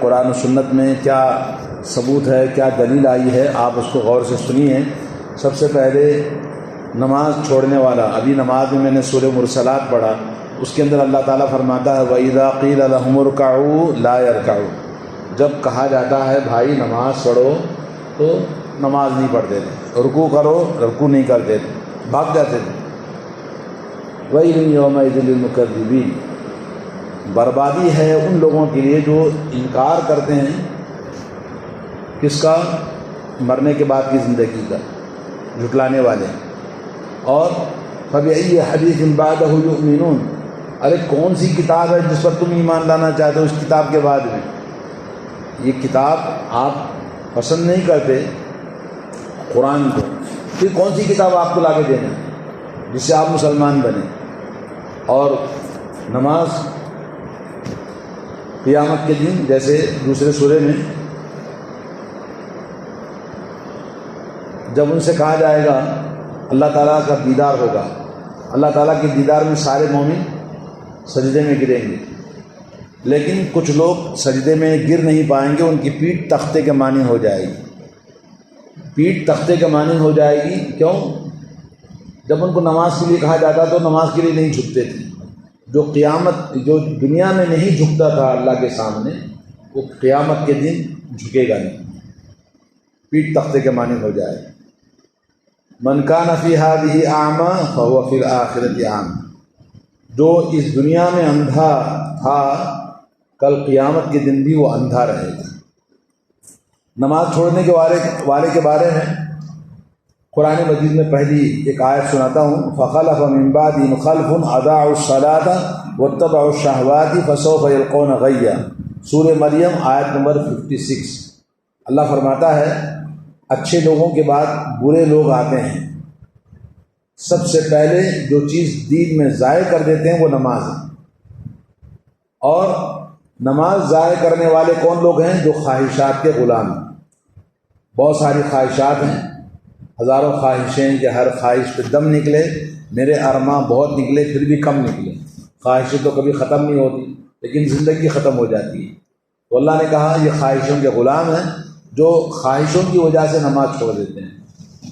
قرآن و سنت میں کیا ثبوت ہے، کیا دلیل آئی ہے، آپ اس کو غور سے سنیے۔ سب سے پہلے نماز چھوڑنے والا، ابھی نماز میں نے سورہ مرسلات پڑھا، اس کے اندر اللہ تعالیٰ فرماتا ہے وَإِذَا قِيلَ لَهُمُ ارْكَعُوا لَا يَرْكَعُونَ، جب کہا جاتا ہے بھائی نماز پڑھو تو نماز نہیں پڑھتے تھے، رکوع کرو رکوع نہیں کرتے تھے، بھاگ جاتے تھے۔ وَيْلٌ يَوْمَئِذٍ لِّلْمُكَذِّبِينَ، بربادی ہے ان لوگوں کے لیے جو انکار کرتے ہیں کس کا؟ مرنے کے بعد کی زندگی کا، جھٹلانے والے۔ اور فَبِأَيِّ حَدِيثٍ بَعْدَهُ يُؤْمِنُونَ، ارے کون سی کتاب ہے جس پر تم ایمان لانا چاہتے ہو اس کتاب کے بعد بھی؟ یہ کتاب آپ پسند نہیں کرتے قرآن کو، پھر کون سی کتاب آپ کو لا کے دینا جس سے آپ مسلمان بنیں؟ اور نماز قیامت کے دن، جیسے دوسرے سورے میں جب ان سے کہا جائے گا اللہ تعالیٰ کا دیدار ہوگا، اللہ تعالیٰ کے دیدار میں سارے مومن سجدے میں گریں گے، لیکن کچھ لوگ سجدے میں گر نہیں پائیں گے، ان کی پیٹھ تختے کے مانند ہو جائے گی، پیٹھ تختے کے مانند ہو جائے گی۔ کیوں؟ جب ان کو نماز کے لیے کہا جاتا تو نماز کے لیے نہیں جھکتے تھے۔ جو دنیا میں نہیں جھکتا تھا اللہ کے سامنے، وہ قیامت کے دن جھکے گا نہیں، پیٹھ تختے کے مانند ہو جائے۔ من کان فی ہذہ اعمی فہو فی الآخرۃ اعمی، جو اس دنیا میں اندھا تھا کل قیامت کے دن بھی وہ اندھا رہے گا۔ نماز چھوڑنے کے والے کے بارے میں قرآن مجید میں پہلی ایک آیت سناتا ہوں، فخلف من بعدہم خلف اضاعوا الصلاۃ واتبعوا الشہوات فسوف یلقون غیا، سورہ مریم آیت نمبر 56۔ اللہ فرماتا ہے اچھے لوگوں کے بعد برے لوگ آتے ہیں، سب سے پہلے جو چیز دین میں ضائع کر دیتے ہیں وہ نماز ہے۔ اور نماز ضائع کرنے والے کون لوگ ہیں؟ جو خواہشات کے غلام ہیں۔ بہت ساری خواہشات ہیں، ہزاروں خواہشیں کہ ہر خواہش پہ دم نکلے، میرے ارماں بہت نکلے پھر بھی کم نکلے۔ خواہشیں تو کبھی ختم نہیں ہوتی لیکن زندگی ختم ہو جاتی ہے۔ تو اللہ نے کہا یہ خواہشوں کے غلام ہیں جو خواہشوں کی وجہ سے نماز چھوڑ دیتے ہیں۔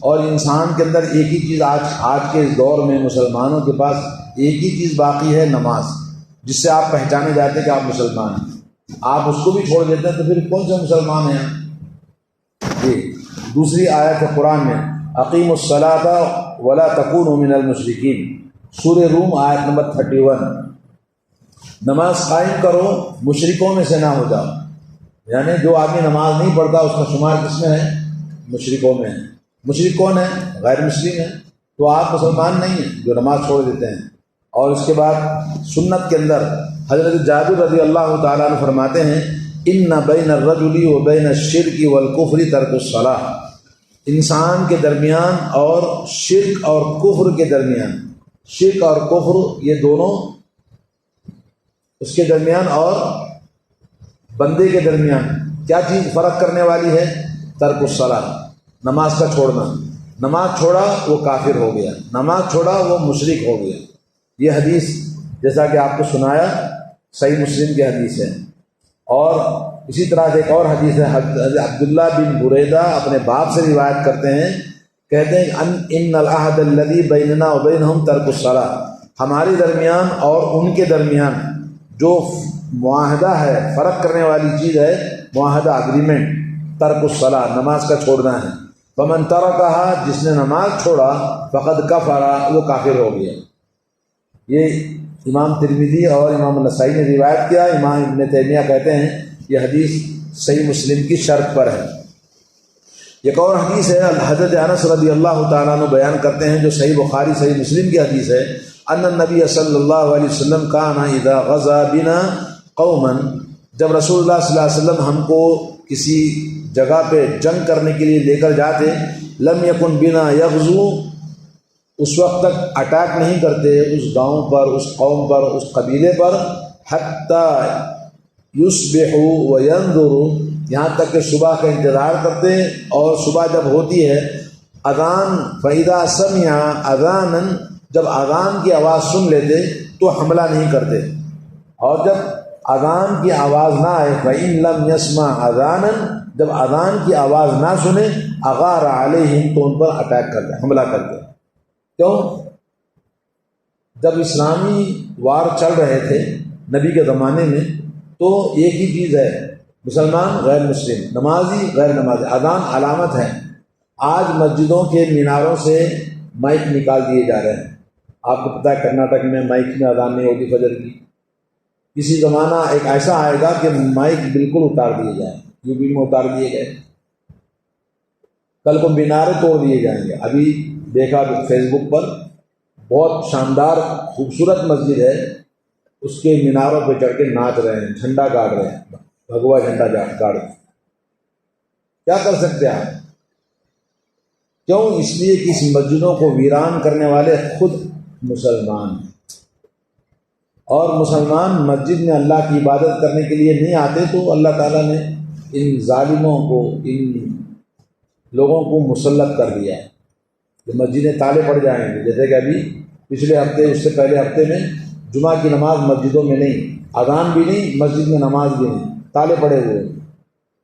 اور انسان کے اندر ایک ہی چیز آج کے اس دور میں مسلمانوں کے پاس ایک ہی چیز باقی ہے، نماز، جس سے آپ پہچانے جاتے ہیں کہ آپ مسلمان ہیں۔ آپ اس کو بھی چھوڑ دیتے ہیں تو پھر کون سے مسلمان ہیں؟ جی دوسری آیت ہے قرآن میں، اقیموا الصلاۃ ولا تکونوا من المشرکین، سورہ روم آیت نمبر 31۔ نماز قائم کرو، مشرکوں میں سے نہ ہو جاؤ، یعنی جو آدمی نماز نہیں پڑھتا اس کا شمار کس میں ہے؟ مشرکوں میں ہے۔ مشرک کون ہے؟ غیر مسلم ہے۔ تو آپ مسلمان نہیں ہیں جو نماز چھوڑ دیتے ہیں۔ اور اس کے بعد سنت کے اندر حضرت جابر رضی اللہ تعالیٰ عنہ فرماتے ہیں ان بین الرجل و بین الشرک والکفر ترک الصلاۃ، انسان کے درمیان اور شرک اور کفر کے درمیان، شرک اور کفر یہ دونوں اس کے درمیان اور بندے کے درمیان کیا چیز فرق کرنے والی ہے؟ ترک الصلاۃ، نماز کا چھوڑنا۔ نماز چھوڑا وہ کافر ہو گیا، نماز چھوڑا وہ مشرک ہو گیا۔ یہ حدیث جیسا کہ آپ کو سنایا صحیح مسلم کی حدیث ہے۔ اور اسی طرح ایک اور حدیث ہے، عبداللہ بن بریدہ اپنے باپ سے روایت کرتے ہیں، کہتے ہیں ان العہد الذی بیننا وبینہم ترک الصلاۃ، ہمارے درمیان اور ان کے درمیان جو معاہدہ ہے، فرق کرنے والی چیز ہے، معاہدہ اگریمنٹ، ترک الصلاۃ، نماز کا چھوڑنا ہے۔ فمن ترکہا، جس نے نماز چھوڑا، فقد کفر، وہ کافر ہو گیا۔ یہ امام ترمذی اور امام النسائی نے روایت کیا۔ امام ابن تیمیہ کہتے ہیں یہ حدیث صحیح مسلم کی شرط پر ہے۔ ایک اور حدیث ہے، حضرت انس رضی اللہ تعالیٰ عنہ بیان کرتے ہیں جو صحیح بخاری صحیح مسلم کی حدیث ہے، ان النبی صلی اللہ علیہ وسلم کان اذا غزا بنا قوما، جب رسول اللہ صلی اللہ علیہ وسلم ہم کو کسی جگہ پہ جنگ کرنے کے لیے لے کر جاتے، لم یکن بنا یغزو، اس وقت تک اٹیک نہیں کرتے اس گاؤں پر، اس قوم پر، اس قبیلے پر، حتی یصبحوا وینظروا، یہاں تک کہ صبح کا انتظار کرتے، اور صبح جب ہوتی ہے اذان، فاذا سمع اذانا، جب اذان کی آواز سن لیتے تو حملہ نہیں کرتے، اور جب اذان کی آواز نہ آئے، فَإِن لَمْ يَسْمَعْ اذانًا، جب اذان کی آواز نہ سنے، اغار علیہم، تو ان پر اٹیک کر دیں، حملہ کر دیں۔ کیوں؟ جب اسلامی وار چل رہے تھے نبی کے زمانے میں، تو ایک ہی چیز ہے، مسلمان غیر مسلم، نمازی غیر نمازی، اذان علامت ہے۔ آج مسجدوں کے میناروں سے مائک نکال دیے جا رہے ہیں۔ آپ کو پتہ ہے کرناٹک میں مائک میں اذان نہیں ہوتی فجر کی۔ کسی زمانہ ایک ایسا آئے گا کہ مائک بالکل اتار دیے جائیں، یو پی میں اتار دیے گئے، کل کو مینارے توڑ دیے جائیں گے۔ ابھی دیکھا فیس بک پر، بہت شاندار خوبصورت مسجد ہے، اس کے میناروں پہ چڑھ کے ناچ رہے ہیں، جھنڈا گاڑ رہے ہیں، بھگوا جھنڈا گاڑ رہے ہیں۔ کیا کر سکتے ہیں آپ؟ کیوں؟ اس لیے کہ اس مسجدوں کو ویران کرنے والے خود مسلمان ہیں، اور مسلمان مسجد میں اللہ کی عبادت کرنے کے لیے نہیں آتے، تو اللہ تعالیٰ نے ان ظالموں کو، ان لوگوں کو مسلط کر دیا ہے کہ مسجدیں تالے پڑ جائیں گے۔ جیسے کہ ابھی پچھلے ہفتے، اس سے پہلے ہفتے میں جمعہ کی نماز مسجدوں میں نہیں، اذان بھی نہیں، مسجد میں نماز بھی نہیں، تالے پڑے ہوئے،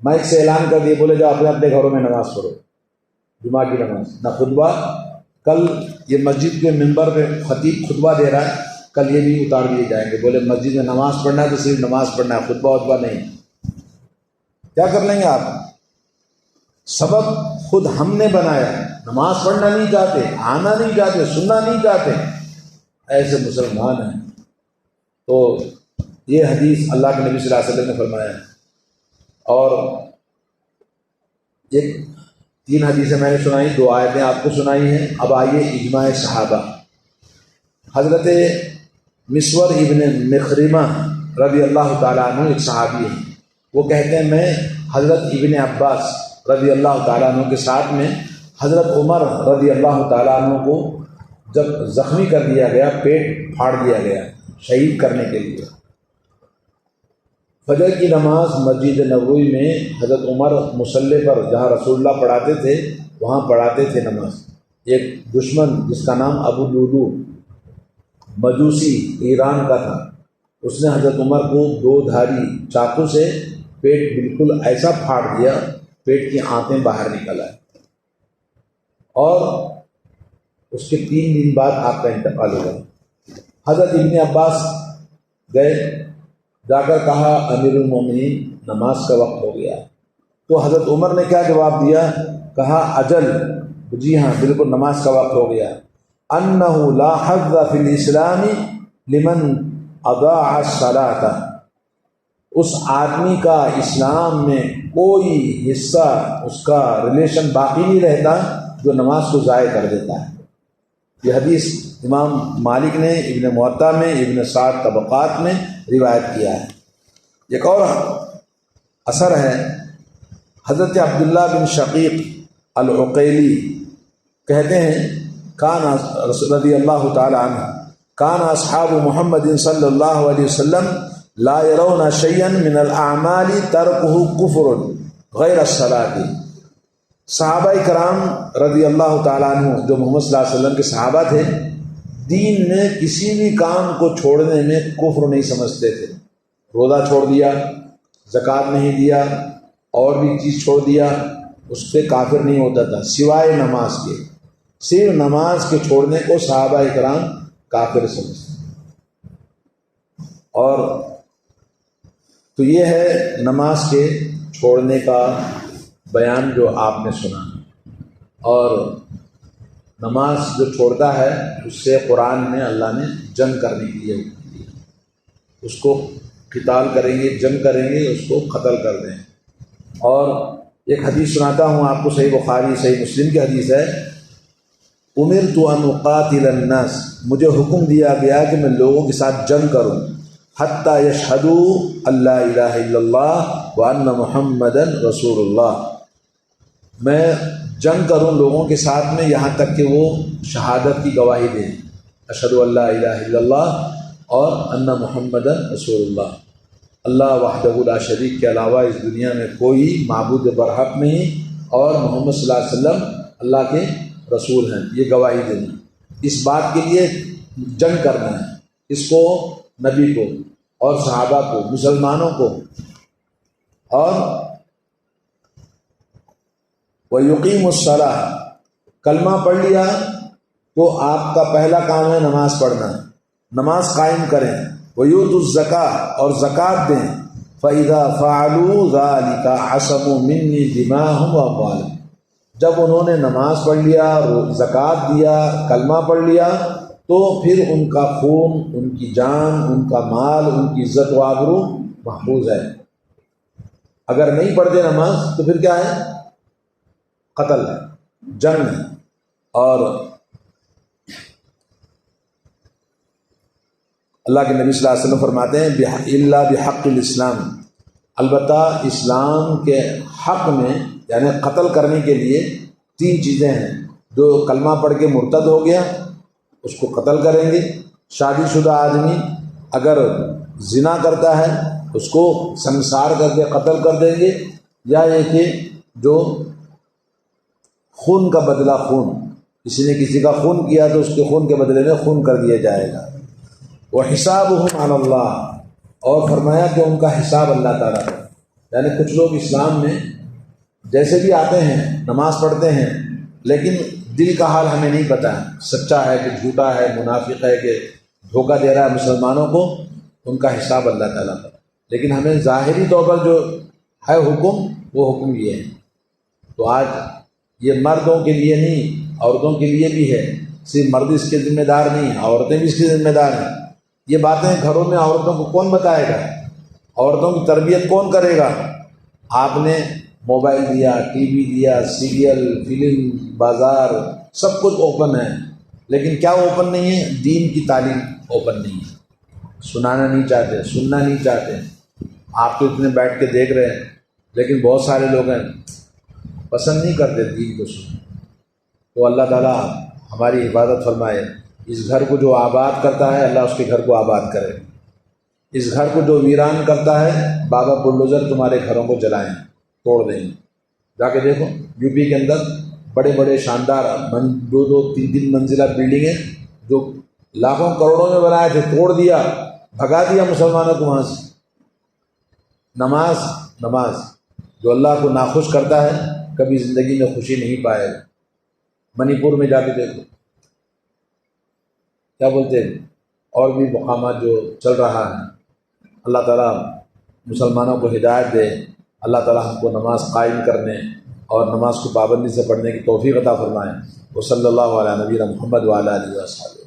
مائک سے اعلان کر دیے، بولے جاؤ اپنے اپنے گھروں میں نماز پڑھو، جمعہ کی نماز نہ خطبہ۔ کل یہ مسجد کے ممبر پہ خطیب خطبہ دے رہا ہے، کل یہ بھی اتار دیے جائیں گے، بولے مسجد میں نماز پڑھنا ہے تو صرف نماز پڑھنا ہے، خطبہ وطبہ نہیں۔ کیا کر لیں گے آپ؟ سبب خود ہم نے بنایا، نماز پڑھنا نہیں چاہتے، آنا نہیں چاہتے، سننا نہیں چاہتے، ایسے مسلمان ہیں۔ تو یہ حدیث اللہ کے نبی صلی اللہ علیہ وسلم نے فرمایا ہے۔ اور ایک 3 حدیثیں میں نے سنائی، 2 آیتیں آپ کو سنائی ہیں۔ اب آئیے اجماع صحابہ۔ حضرت مسور ابن مخرمہ رضی اللہ تعالیٰ عنہ ایک صحابی ہیں، وہ کہتے ہیں میں حضرت ابن عباس رضی اللہ تعالیٰ عنہ کے ساتھ میں حضرت عمر رضی اللہ تعالیٰ عنہ کو جب زخمی کر دیا گیا، پیٹ پھاڑ دیا گیا شہید کرنے کے لیے، فجر کی نماز مسجد نبوی میں حضرت عمر مصلی پر جہاں رسول اللہ پڑھاتے تھے وہاں پڑھاتے تھے نماز۔ ایک دشمن جس کا نام ابو لولو مجوسی ایران کا تھا، اس نے حضرت عمر کو 2 دھاری چاقو سے پیٹ بالکل ایسا پھاڑ دیا، پیٹ کی آنتیں باہر نکل آئے، اور اس کے 3 دن بعد آپ کا انتقال ہو گیا۔ حضرت ابن عباس گئے، جا کر کہا امیر المومنین نماز کا وقت ہو گیا۔ تو حضرت عمر نے کیا جواب دیا؟ کہا اجل، جی ہاں بالکل نماز کا وقت ہو گیا۔ انہ لا حظ فی الاسلام لمن اضاع الصلاۃ، اس آدمی کا اسلام میں کوئی حصہ، اس کا ریلیشن باقی نہیں رہتا جو نماز کو ضائع کر دیتا ہے۔ یہ حدیث امام مالک نے ابن موطا میں، ابن سعد طبقات میں روایت کیا ہے۔ ایک اور اثر ہے، حضرت عبداللہ بن شقیق العقیلی کہتے ہیں کان رضی اللہ تعالی عنہ کان اصحاب محمد صلی اللہ علیہ وسلم لا يرون شيئا من الاعمال ترکہ کفر غیر الصلاۃ۔ صحابہ کرام رضی اللہ تعالیٰ عنہ جو محمد صلی اللہ علیہ وسلم کے صحابہ تھے، دین میں کسی بھی کام کو چھوڑنے میں کفر نہیں سمجھتے تھے۔ روزہ چھوڑ دیا، زکوٰۃ نہیں دیا، اور بھی چیز چھوڑ دیا، اس سے کافر نہیں ہوتا تھا سوائے نماز کے۔ صرف نماز کے چھوڑنے کو صحابہ کرام کافر سمجھتے۔ اور تو یہ ہے نماز کے چھوڑنے کا بیان جو آپ نے سنا۔ اور نماز جو چھوڑتا ہے اس سے قرآن میں اللہ نے جنگ کرنے کے لیے حکم دیا، اس کو قتال کریں گے، جنگ کریں گے، اس کو قتل کر دیں۔ اور ایک حدیث سناتا ہوں آپ کو، صحیح بخاری صحیح مسلم کی حدیث ہے، امرت ان اقاتل الناس، مجھے حکم دیا گیا کہ میں لوگوں کے ساتھ جنگ کروں، حتی یشہدوا اللہ الہ الا اللہ وان محمدا رسول اللہ، میں جنگ کروں لوگوں کے ساتھ میں یہاں تک کہ وہ شہادت کی گواہی دیں، اشہد ان لا الہ الا اللہ اور ان محمدا رسول اللہ، اللہ وحدہ لا شریک کے علاوہ اس دنیا میں کوئی معبود برحق نہیں، اور محمد صلی اللہ علیہ وسلم اللہ کے رسول ہیں، یہ گواہی دینی۔ اس بات کے لیے جنگ کرنا ہے، اس کو نبی کو اور صحابہ کو، مسلمانوں کو. اور وَيُقِيمُ الصَّلَاةَ، کلمہ پڑھ لیا تو آپ کا پہلا کام ہے نماز پڑھنا، نماز قائم کریں. وَيُؤْتُوا الزَّكَاةَ، اور زکوٰۃ دیں. فَإِذَا فَعَلُوا ذَلِكَ عَصَمُوا مِنِّي دِمَاءَهُمْ وَأَمْوَالَهُمْ، جب انہوں نے نماز پڑھ لیا، زکوٰۃ دیا، کلمہ پڑھ لیا، تو پھر ان کا خون، ان کی جان، ان کا مال، ان کی عزت و آبرو محفوظ ہے. اگر نہیں پڑھتے نماز تو پھر کیا ہے؟ قتل ہے، جنگ ہے. اور اللہ کے نبی صلی اللہ علیہ وسلم فرماتے ہیں الا بحق الاسلام، البتہ اسلام کے حق میں، یعنی قتل کرنے کے لیے 3 چیزیں ہیں. جو کلمہ پڑھ کے مرتد ہو گیا اس کو قتل کریں گے. شادی شدہ آدمی اگر زنا کرتا ہے اس کو سنسار کر کے قتل کر دیں گے. یا یہ کہ جو خون کا بدلہ خون، کسی نے کسی کا خون کیا تو اس کے خون کے بدلے میں خون کر دیا جائے گا. وَحِسَابُهُمْ عَلَى اللَّهِ، اور فرمایا کہ ان کا حساب اللہ تعالیٰ کا. یعنی کچھ لوگ اسلام میں جیسے بھی آتے ہیں، نماز پڑھتے ہیں، لیکن دل کا حال ہمیں نہیں پتہ ہے، سچا ہے کہ جھوٹا ہے، منافق ہے کہ دھوکہ دے رہا ہے مسلمانوں کو. ان کا حساب اللہ تعالیٰ کا. لیکن ہمیں ظاہری طور پر جو ہے حکم، وہ حکم یہ ہے. تو آج یہ مردوں کے لیے نہیں، عورتوں کے لیے بھی ہے. صرف مرد اس کے ذمہ دار نہیں، عورتیں بھی اس کی ذمہ دار ہیں. یہ باتیں گھروں میں عورتوں کو کون بتائے گا؟ عورتوں کی تربیت کون کرے گا؟ آپ نے موبائل دیا، ٹی وی دیا، سیریل، فلم، بازار، سب کچھ اوپن ہے، لیکن کیا اوپن نہیں ہے؟ دین کی تعلیم اوپن نہیں ہے. سنانا نہیں چاہتے، سننا نہیں چاہتے. آپ تو اتنے بیٹھ کے دیکھ رہے ہیں، لیکن بہت سارے لوگ ہیں پسند نہیں کرتے دین کو سننا. تو اللہ تعالیٰ ہماری حفاظت فرمائے. اس گھر کو جو آباد کرتا ہے اللہ اس کے گھر کو آباد کرے. اس گھر کو جو ویران کرتا ہے بابا بلڈوزر تمہارے گھروں کو جلائیں، توڑ دیں. جا کے دیکھو یو پی کے اندر بڑے بڑے شاندار 2-2 3-3 منزلہ بلڈنگیں جو لاکھوں کروڑوں میں بنائے تھے، توڑ دیا، بھگا دیا مسلمانوں کو وہاں سے. نماز جو اللہ کو ناخوش کرتا ہے کبھی زندگی میں خوشی نہیں پائے گا. منی پور میں جا کے دیکھو، کیا بولتے ہیں، اور بھی مقامات جو چل رہا ہے. اللہ تعالیٰ مسلمانوں کو ہدایت دے. اللہ تعالیٰ ہم کو نماز قائم کرنے اور نماز کو پابندی سے پڑھنے کی توفیق عطا فرمائے. وصلی اللہ علیہ نبینا محمد وعلی آلہ وصحبہ.